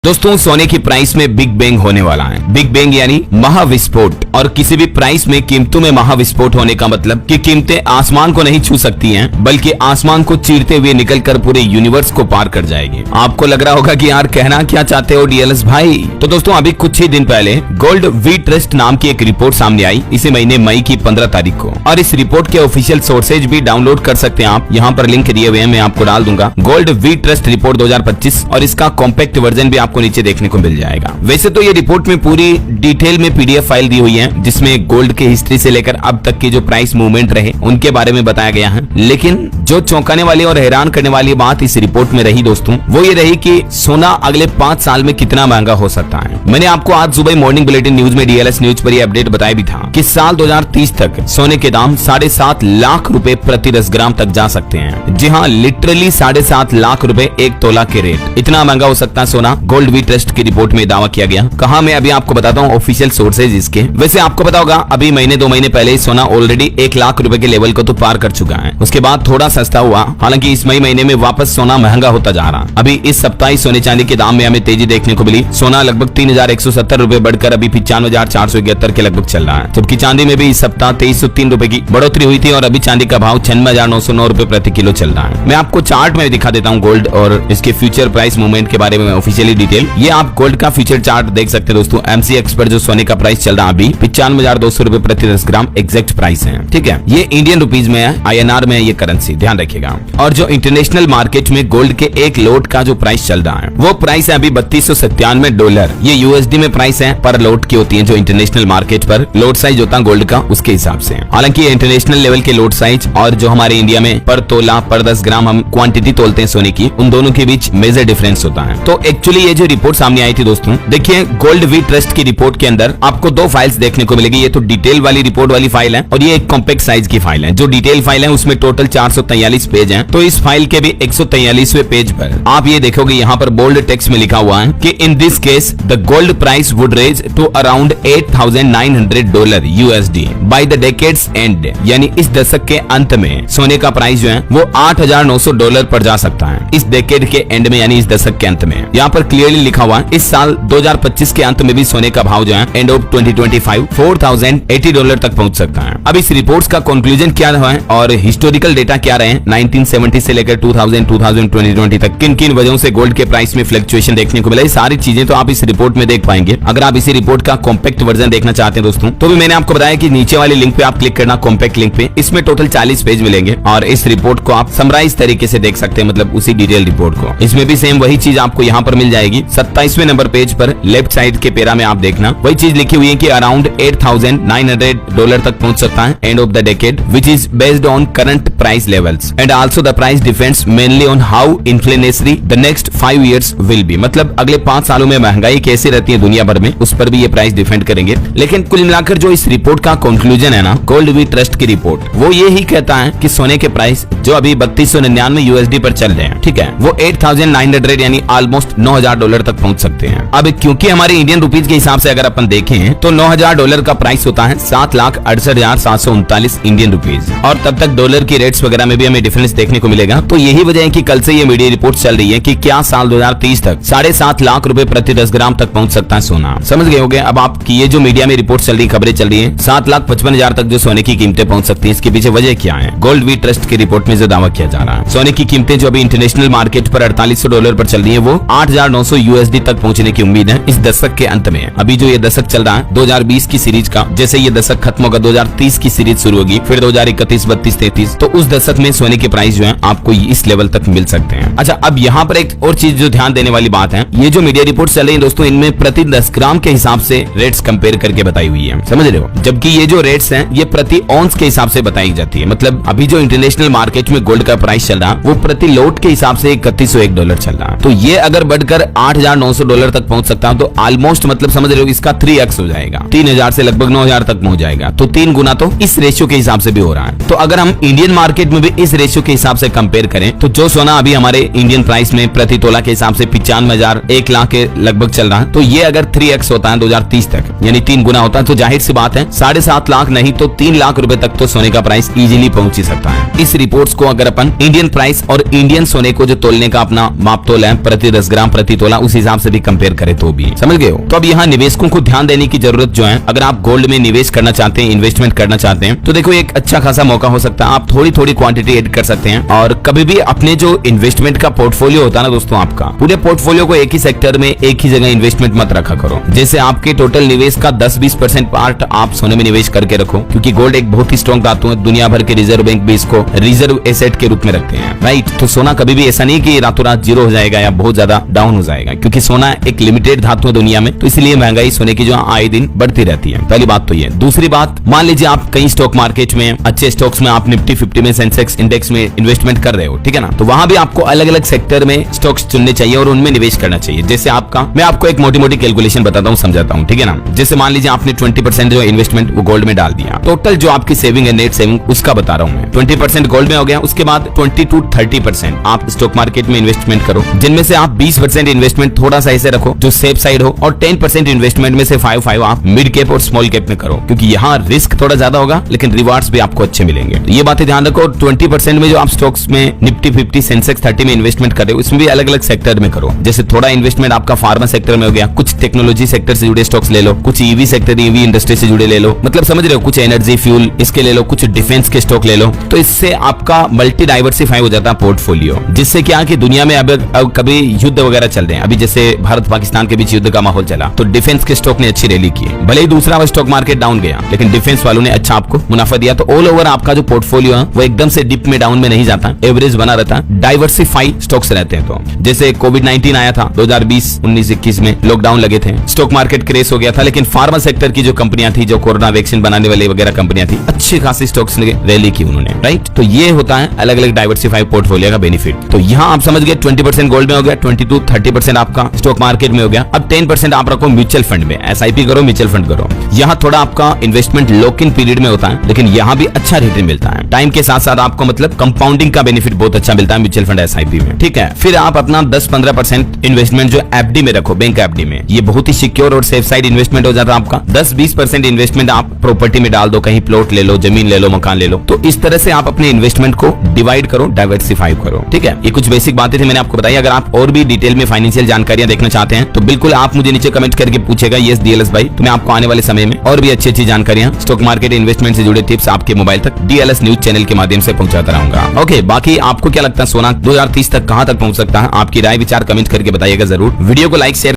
दोस्तों सोने की प्राइस में बिग बैंग होने वाला है। बिग बैंग यानी महाविस्फोट। और किसी भी प्राइस में कीमतों में महाविस्फोट होने का मतलब कि कीमतें आसमान को नहीं छू सकती हैं, बल्कि आसमान को चीरते हुए निकलकर पूरे यूनिवर्स को पार कर जाएगी। आपको लग रहा होगा कि यार कहना क्या चाहते हो डीएलएस भाई। तो दोस्तों अभी कुछ ही दिन पहले गोल्ड वी ट्रस्ट नाम की एक रिपोर्ट सामने आई, इसी महीने मई की 15 तारीख को। और इस रिपोर्ट के ऑफिशियल सोर्सेज भी डाउनलोड कर सकते हैं आप, यहाँ पर लिंक दिए हुए हैं, मैं आपको डाल दूंगा। गोल्ड वी ट्रस्ट रिपोर्ट 2025 और इसका कॉम्पैक्ट वर्जन भी आपको नीचे देखने को मिल जाएगा। वैसे तो ये रिपोर्ट में पूरी डिटेल में पीडीएफ फाइल दी हुई है, जिसमें गोल्ड के हिस्ट्री से लेकर अब तक की जो प्राइस मूवमेंट रहे उनके बारे में बताया गया है। लेकिन जो चौंकाने वाली और हैरान करने वाली बात इस रिपोर्ट में रही दोस्तों, वो ये रही कि सोना अगले 5 साल में कितना महंगा हो सकता है। मैंने आपको आज सुबह मॉर्निंग बुलेटिन न्यूज में डीएलएस न्यूज पर यह अपडेट बताया भी था कि साल 2030 तक सोने के दाम 7.5 लाख रुपए प्रति 10 ग्राम तक जा सकते हैं। जी हाँ, लिटरली 7.5 लाख रुपए 1 तोला के रेट, इतना महंगा हो सकता है सोना। गोल्ड वी ट्रस्ट की रिपोर्ट में दावा किया गया। कहा मैं अभी आपको बताता हूँ ऑफिशियल सोर्सेज इसके। वैसे आपको पता होगा अभी महीने 2 महीने पहले सोना ऑलरेडी 1 लाख रुपए के लेवल को तो पार कर चुका है। उसके बाद थोड़ा सस्ता हुआ, हालांकि इस मई महीने में वापस सोना महंगा होता जा रहा। अभी इस सप्ताह सोने चांदी के दाम में हमें तेजी देखने को मिली। सोना लगभग 3,170 रुपए बढ़कर अभी 95,471 के लगभग चल रहा है, जबकि चांदी में भी इस सप्ताह 2,303 रुपए की बढ़ोतरी हुई थी और अभी चांदी का भाव 96,909 रुपए प्रति किलो चल रहा है। मैं आपको चार्ट में दिखा देता हूँ गोल्ड और इसके फ्यूचर प्राइस मूवमेंट के बारे में ऑफिशियली डिटेल। ये आप गोल्ड का फ्यूचर चार्ट देख सकते हैं दोस्तों। MCX पर जो सोने का प्राइस चल रहा है अभी 95,200 रुपए प्रति 10 ग्राम एग्जैक्ट प्राइस है। ठीक है, ये इंडियन रुपीज में है, INR में है ये करेंसी, ध्यान रखिएगा। और जो इंटरनेशनल मार्केट में गोल्ड के एक लोट का जो प्राइस चल रहा है वो प्राइस है अभी $3297। ये USD में प्राइस है, पर लोट की होती है जो इंटरनेशनल मार्केट पर लोट साइज होता है गोल्ड का, उसके हिसाब से। हालांकि इंटरनेशनल लेवल के लोट साइज और जो हमारे इंडिया में पर तोला पर 10 ग्राम हम क्वांटिटी तोलते हैं सोने की, उन दोनों के बीच मेजर डिफरेंस होता है। तो एक्चुअली ये जो रिपोर्ट सामने आई थी दोस्तों, देखिए गोल्ड वी ट्रस्ट की रिपोर्ट के अंदर आपको 2 फाइल्स देखने को मिलेगी। ये तो डिटेल वाली रिपोर्ट वाली फाइल है और ये एक कॉम्पैक्ट साइज की फाइल है। जो डिटेल फाइल है उसमें टोटल 443 पेज हैं। तो इस फाइल के भी 143वें पेज पर आप ये देखोगे, यहाँ पर बोल्ड टेक्स्ट में लिखा हुआ है कि in this case the gold price would raise to around $8,900 USD by the decade's end, यानी इस दशक के अंत में सोने का प्राइस जो है वो $8,900 पर जा सकता है इस डेकेड के एंड में, यानी इस दशक के अंत में। यहाँ पर क्लियरली लिखा हुआ है इस साल 2025 के अंत में भी सोने का भाव जो है एंड ऑफ 2025 $4,080 तक पहुंच सकता है। अब इस रिपोर्ट का कंक्लूजन क्या रहा है और हिस्टोरिकल डेटा क्या रहे 1970 से लेकर 2000 2020 तक किन किन वजहों से गोल्ड के प्राइस में फ्लक्चुएशन देखने को मिला, ये सारी चीजें तो आप इस रिपोर्ट में देख पाएंगे। अगर आप इसी रिपोर्ट का कॉम्पैक्ट वर्जन देखना चाहते हैं दोस्तों, तो भी मैंने आपको बताया कि नीचे वाले लिंक पे आप क्लिक करना, कॉम्पैक्ट लिंक पे। इसमें टोटल 40 पेज मिलेंगे और इस रिपोर्ट को आप समराइज तरीके से देख सकते हैं, मतलब उसी डिटेल रिपोर्ट को। इसमें भी सेम वही चीज आपको यहाँ पर मिल जाएगी। 27वें नंबर पेज पर लेफ्ट साइड के पेरा में आप देखना वही चीज लिखी हुई है कि अराउंड $8,900 तक पहुंच सकता है end of the decade, which is based on current price levels and also the price depends mainly on how inflationary the next 5 years will be. मतलब अगले 5 सालों में महंगाई कैसे रहती है दुनिया भर में, उस पर भी ये प्राइस डिपेंड करेंगे। लेकिन कुल मिलाकर जो इस रिपोर्ट का कंक्लूजन है ना, गोल्ड वी ट्रस्ट की रिपोर्ट, वो ये ही कहता है कि सोने के प्राइस जो अभी 3299 USD पर चल रहे हैं, ठीक है, वो 8,900 यानी ऑलमोस्ट $9,000 तक पहुंच सकते हैं। अब क्योंकि हमारे इंडियन रुपीज के हिसाब से अगर अपन देखें तो $9,000 का प्राइस होता है 7,68,739 इंडियन रुपीज। और तब तक डॉलर की रेट्स वगैरह में भी हमें डिफरेंस देखने को मिलेगा। तो यही वजह है कि कल से ये मीडिया रिपोर्ट चल रही है कि क्या साल 2030 तक 7.5 लाख रुपए प्रति 10 ग्राम तक पहुंच सकता है सोना। समझ गए होंगे अब आपकी ये जो मीडिया में रिपोर्ट चल रही, खबरें चल रही है 7,55,000 तक जो सोने की कीमतें पहुंच सकती है। इसके पीछे वजह क्या है? गोल्ड वी ट्रस्ट की रिपोर्ट में जो दावा किया जा रहा है, सोने की कीमतें जो अभी इंटरनेशनल मार्केट पर $4,800 पर चल रही है, वो $8,900 USD तक पहुंचने की उम्मीद है इस दशक के अंत में। अभी जो ये दशक चल रहा है 2020 की सीरीज का, जैसे ये दशक खत्म होगा 2030 की सीरीज शुरू होगी, फिर 2031, 32, 33, तो उस दशक में सोने के प्राइस जो है आपको इस लेवल तक मिल सकते हैं। अच्छा, अब यहाँ पर एक और चीज जो ध्यान देने वाली बात है, ये जो मीडिया रिपोर्ट चल रही है दोस्तों, इनमें प्रति 10 ग्राम के हिसाब से रेट्स कंपेयर करके बताई हुई है, समझ रहे हो, जबकि ये जो रेट्स हैं ये प्रति ऑन्स के हिसाब से बताई जाती है। मतलब अभी जो इंटरनेशनल मार्केट में गोल्ड का प्राइस चल रहा है वो प्रति लोट के हिसाब से $3,101 चल रहा है। तो ये अगर बढ़कर $8,900 तक पहुंच सकता है तो ऑलमोस्ट मतलब समझ रहे हो इसका 3x हो जाएगा, 3,000 से लगभग 9,000 तक पहुंच जाएगा। तो 3 गुना तो इस रेशियो के हिसाब से भी हो रहा है। तो अगर हम इंडियन मार्केट में भी इस रेशियो के हिसाब से कंपेयर करें तो जो सोना अभी हमारे इंडियन प्राइस में प्रति तोला के हिसाब से 95,000 1 लाख के लगभग चल रहा है, तो ये अगर 3x होता है 2030 तक, यानी 3 गुना होता है, तो जाहिर सी बात है 7.5 लाख नहीं तो 3 लाख रुपए तक तो सोने का प्राइस इजीली पहुंच ही सकता है। इस रिपोर्ट्स को अगर अपन इंडियन प्राइस और इंडियन सोने को जो तोलने का अपना माप तोल है प्रति 10 ग्राम प्रति तोला, उस हिसाब से भी कंपेयर करें तो भी, समझ गए हो। तो अब यहाँ निवेशकों को ध्यान देने की जरूरत जो है, अगर आप गोल्ड में निवेश करना चाहते हैं, इन्वेस्टमेंट करना चाहते हैं, तो देखो एक अच्छा खासा मौका हो सकता है। आप थोड़ी थोड़ी क्वांटिटी ऐड कर सकते हैं और कभी भी अपने जो इन्वेस्टमेंट का पोर्टफोलियो होता है ना दोस्तों, आपका पूरे पोर्टफोलियो को एक ही सेक्टर में एक ही जगह इन्वेस्टमेंट मत रखा करो। जैसे आपके टोटल निवेश का 10-20% पार्ट आप सोने में निवेश करके रखो, क्योंकि गोल्ड एक बहुत ही स्ट्रॉन्ग धातु है। दुनिया भर के रिजर्व बैंक भी इसको रिजर्व एसेट के रूप में रखते हैं, राइट। तो सोना कभी भी ऐसा नहीं कि रातों रात जीरो हो जाएगा या बहुत ज्यादा डाउन हो जाएगा, क्योंकि सोना एक लिमिटेड धातु है दुनिया में, तो इसलिए महंगाई सोने की जो आए दिन बढ़ती रहती है। पहली बात तो ये। दूसरी बात, मान लीजिए आप कई स्टॉक मार्केट में, अच्छे स्टॉक्स में, आप निफ्टी 50 में, सेंसेक्स इंडेक्स में इन्वेस्टमेंट कर रहे हो, ठीक है ना, तो वहां भी आपको अलग अलग सेक्टर में स्टॉक्स चुनने चाहिए और उनमें निवेश करना चाहिए। जैसे आपका, मैं आपको एक मोटी मोटी कैलकुलेशन बताता हूँ, समझाता हूँ, ठीक है ना। जैसे मान लीजिए आपने 20% जो इन्वेस्टमेंट वो गोल्ड में डाल दिया, टोटल जो आपकी सेविंग है, नेट सेविंग, उसका बता रहा हूँ मैं। 20% गोल्ड में हो गया, उसके बाद 20 to 30% आप स्टॉक मार्केट में इन्वेस्टमेंट करो, जिनमें से आप 20% इन्वेस्टमेंट थोड़ा सा ऐसे रखो जो सेफ साइड हो, और 10% इन्वेस्टमेंट में से 5 आप मिड कैप और स्मॉल कैप में करो, क्योंकि यहाँ रिस्क थोड़ा ज्यादा होगा लेकिन रिवार्ड्स भी आपको अच्छे मिलेंगे। तो ये बातें ध्यान रखो। 20% में जो आप स्टॉक्स में निफ्टी 50 सेंसेक्स 30 में इन्वेस्टमेंट कर रहे हो, इसमें भी अलग अलग सेक्टर में करो। जैसे थोड़ा इन्वेस्टमेंट आपका फार्मा सेक्टर में हो गया, कुछ टेक्नोलॉजी सेक्टर से जुड़े स्टॉक्स ले लो, कुछ ईवी सेक्टर, ईवी इंडस्ट्री से जुड़े ले लो, मतलब समझ रहे हो, कुछ एनर्जी फ्यूल इसके ले लो, कुछ डिफेंस के स्टॉक ले लो। तो इससे आपका मल्टी डाइवर्सिफाई हो जाता है पोर्टफोलियो, जिससे क्या कि दुनिया में अब कभी युद्ध वगैरह चल रहे हैं, अभी जैसे भारत पाकिस्तान के बीच युद्ध का माहौल चला, तो डिफेंस के स्टॉक ने अच्छी रैली की, भले ही दूसरा स्टॉक मार्केट डाउन गया लेकिन डिफेंस वालों ने अच्छा आपको मुनाफा दिया। तो ऑल ओवर आपका जो पोर्टफोलियो है वो एकदम से डिप में, डाउन में नहीं जाता, एवरेज बना रहता है, डाइवर्सिफाई स्टॉक्स रहते हैं। तो जैसे कोविड-19 आया था 2020-19-21 में, लॉकडाउन लगे थे, स्टॉक मार्केट क्रेश हो गया था, लेकिन फार्मा सेक्टर की जो कंपनियां थी, जो कोरोना वैक्सीन बनाने वाली वगैरह कंपनियां थी, अच्छी खासी स्टॉक्स ने रैली की उन्होंने, राइट। तो ये होता है अलग अलग डाइवर्सिफाई पोर्टफोलियो का बेनिफिट। तो यहाँ आप समझ गए 20% गोल्ड में हो गया, 20-30% आपका स्टॉक मार्केट में हो गया। अब 10% आप रखो म्यूचुअल फंड में, SIP करो, म्यूचुअल फंड करो। यहाँ थोड़ा आपका इन्वेस्टमेंट लॉक इन पीरियड में होता है, लेकिन यहाँ भी अच्छा रिटर्न मिलता है। टाइम के साथ साथ आपको मतलब कंपाउंडिंग का बेनिफिट बहुत अच्छा मिलता है म्यूचुअल फंड SIP में, ठीक है। फिर आप अपना 10-15% इन्वेस्टमेंट जो FD में रखो, बैंक FD में, ये बहुत ही सिक्योर और सेफ साइड इन्वेस्टमेंट हो जाता है आपका। 10-20% इन्वेस्टमेंट आप प्रॉपर्टी में डाल दो, कहीं प्लॉट ले लो, जमीन ले लो, मकान ले लो। तो इस तरह से आप अपने इन्वेस्टमेंट को डिवाइड करो, डाइवर्सिफाई करो, ठीक है। ये कुछ बेसिक बातें थी, मैंने आपको बताई। अगर आप और भी डिटेल में फाइनेंशियल जानकारियां देखना चाहते हैं तो बिल्कुल आप मुझे नीचे कमेंट करके पूछेगा, यस DLS भाई, तो मैं आपको आने वाले समय में और भी अच्छी अच्छी जानकारियां, स्टॉक मार्केट इन्वेस्टमेंट से जुड़े टिप्स आपके मोबाइल तक DLS न्यूज चैनल के माध्यम से पहुंचाता रहूंगा। ओके, बाकी आपको क्या लगता है सोना 2030 तक कहां तक पहुंच सकता है? आपकी राय विचार कमेंट करके बताइएगा जरूर। वीडियो को लाइक शेयर